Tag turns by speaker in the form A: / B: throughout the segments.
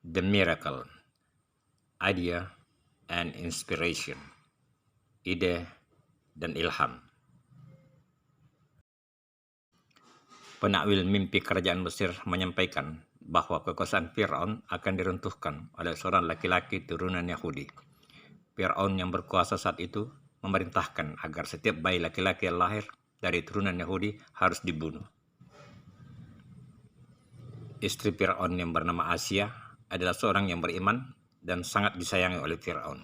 A: The Miracle, Idea and Inspiration, Ide dan Ilham. Penakwil mimpi kerajaan Mesir menyampaikan bahwa kekuasaan Fir'aun akan diruntuhkan oleh seorang laki-laki turunan Yahudi. Fir'aun yang berkuasa saat itu memerintahkan agar setiap bayi laki-laki yang lahir dari turunan Yahudi harus dibunuh. Istri Fir'aun yang bernama Asia adalah seorang yang beriman dan sangat disayangi oleh Fir'aun.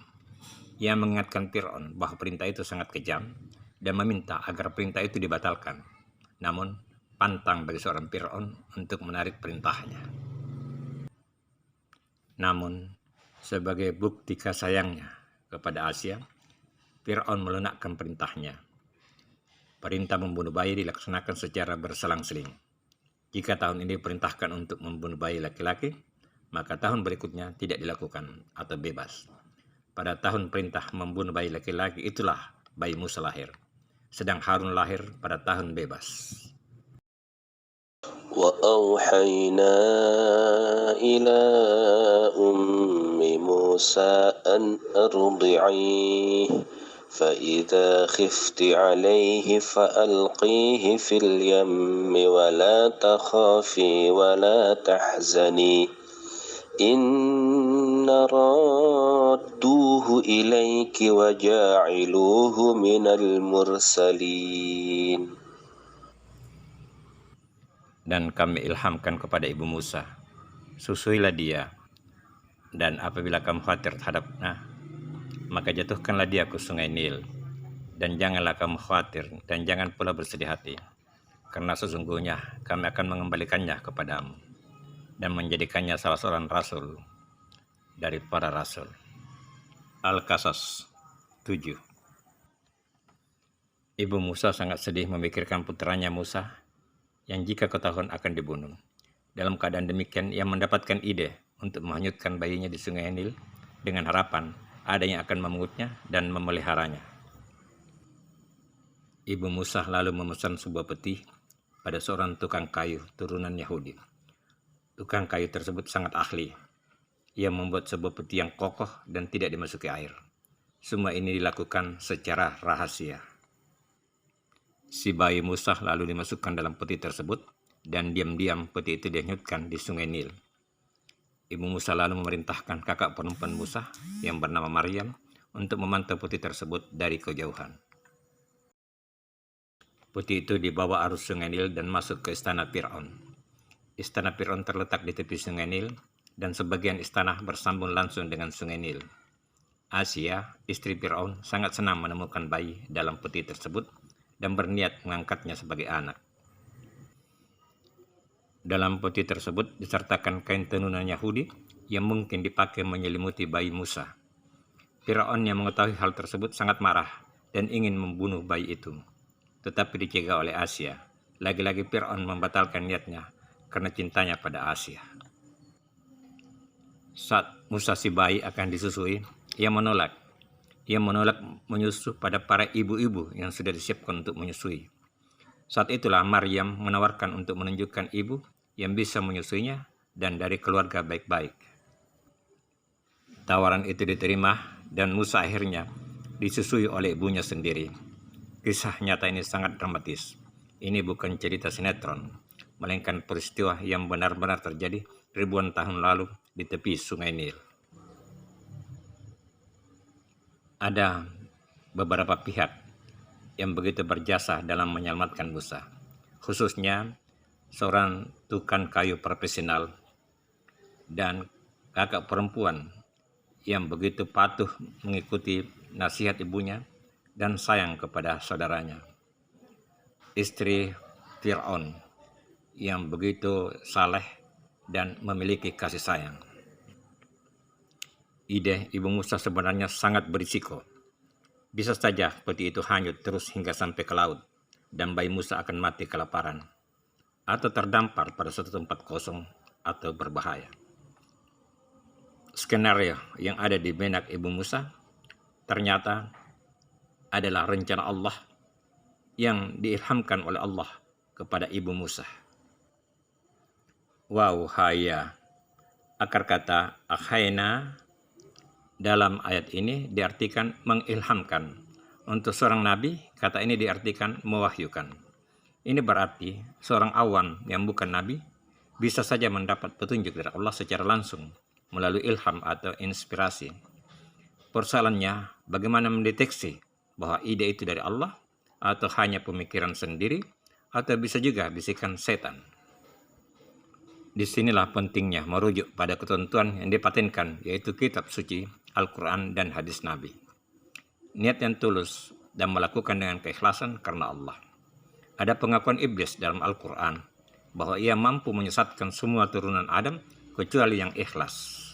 A: Ia mengingatkan Fir'aun bahwa perintah itu sangat kejam dan meminta agar perintah itu dibatalkan. Namun, pantang bagi seorang Fir'aun untuk menarik perintahnya. Namun, sebagai bukti kasih sayangnya kepada Asia, Fir'aun melunakkan perintahnya. Perintah membunuh bayi dilaksanakan secara berselang-seling. Jika tahun ini diperintahkan untuk membunuh bayi laki-laki, maka tahun berikutnya tidak dilakukan atau bebas. Pada tahun perintah membunuh bayi laki-laki itulah bayi Musa lahir, sedang Harun lahir pada tahun bebas.
B: وأوحينا إلى أم موسى أن أرضعيه فإذا خفت عليه فألقيه في اليم ولا تخافي ولا تحزني إن رادوه إليك وجاعلوه من المرسلين.
A: Dan kami ilhamkan kepada ibu Musa, susuilah dia, dan apabila kamu khawatir terhadapnya, maka jatuhkanlah dia ke sungai Nil, dan janganlah kamu khawatir, dan jangan pula bersedih hati, karena sesungguhnya kami akan mengembalikannya kepadamu, dan menjadikannya salah seorang rasul dari para rasul. Al-Qasas 7. Ibu Musa sangat sedih memikirkan putranya Musa yang jika ketahuan akan dibunuh. Dalam keadaan demikian, ia mendapatkan ide untuk menghanyutkan bayinya di sungai Nil dengan harapan ada yang akan memengutnya dan memeliharanya. Ibu Musa lalu memesan sebuah peti pada seorang tukang kayu turunan Yahudi. Tukang kayu tersebut sangat ahli. Ia membuat sebuah peti yang kokoh dan tidak dimasuki air. Semua ini dilakukan secara rahasia. Si bayi Musa lalu dimasukkan dalam peti tersebut dan diam-diam peti itu dihanyutkan di sungai Nil. Ibu Musa lalu memerintahkan kakak perempuan Musa yang bernama Maryam untuk memantau peti tersebut dari kejauhan. Peti itu dibawa arus sungai Nil dan masuk ke istana Fir'aun. Istana Fir'aun terletak di tepi sungai Nil dan sebagian istana bersambung langsung dengan sungai Nil. Asia, istri Fir'aun, sangat senang menemukan bayi dalam peti tersebut dan berniat mengangkatnya sebagai anak. Dalam peti tersebut disertakan kain tenunan Yahudi yang mungkin dipakai menyelimuti bayi Musa. Fir'aun yang mengetahui hal tersebut sangat marah dan ingin membunuh bayi itu, tetapi dicegah oleh Asia. Lagi-lagi Fir'aun membatalkan niatnya karena cintanya pada Asia. Saat Musa si bayi akan disusui, ia menolak. Ia menolak menyusu pada para ibu-ibu yang sudah disiapkan untuk menyusui. Saat itulah Maryam menawarkan untuk menunjukkan ibu yang bisa menyusuinya dan dari keluarga baik-baik. Tawaran itu diterima dan Musa akhirnya disusui oleh ibunya sendiri. Kisah nyata ini sangat dramatis. Ini bukan cerita sinetron, melainkan peristiwa yang benar-benar terjadi ribuan tahun lalu di tepi sungai Nil. Ada beberapa pihak yang begitu berjasa dalam menyelamatkan Musa, khususnya seorang tukang kayu profesional dan kakak perempuan yang begitu patuh mengikuti nasihat ibunya dan sayang kepada saudaranya. Istri Fir'aun yang begitu saleh dan memiliki kasih sayang. Ide ibu Musa sebenarnya sangat berisiko. Bisa saja peti itu hanyut terus hingga sampai ke laut, dan bayi Musa akan mati kelaparan, atau terdampar pada suatu tempat kosong atau berbahaya. Skenario yang ada di benak ibu Musa ternyata adalah rencana Allah yang diilhamkan oleh Allah kepada ibu Musa. Wow, haya, Akar kata akhaina dalam ayat ini diartikan mengilhamkan. Untuk seorang nabi, kata ini diartikan mewahyukan. Ini berarti seorang awam yang bukan nabi bisa saja mendapat petunjuk dari Allah secara langsung melalui ilham atau inspirasi. Persoalannya, bagaimana mendeteksi bahwa ide itu dari Allah atau hanya pemikiran sendiri atau bisa juga bisikan setan. Disinilah pentingnya merujuk pada ketentuan yang dipatenkan, yaitu kitab suci, Al-Quran, dan hadis Nabi. Niat yang tulus dan melakukan dengan keikhlasan karena Allah. Ada pengakuan iblis dalam Al-Quran bahwa ia mampu menyesatkan semua turunan Adam kecuali yang ikhlas.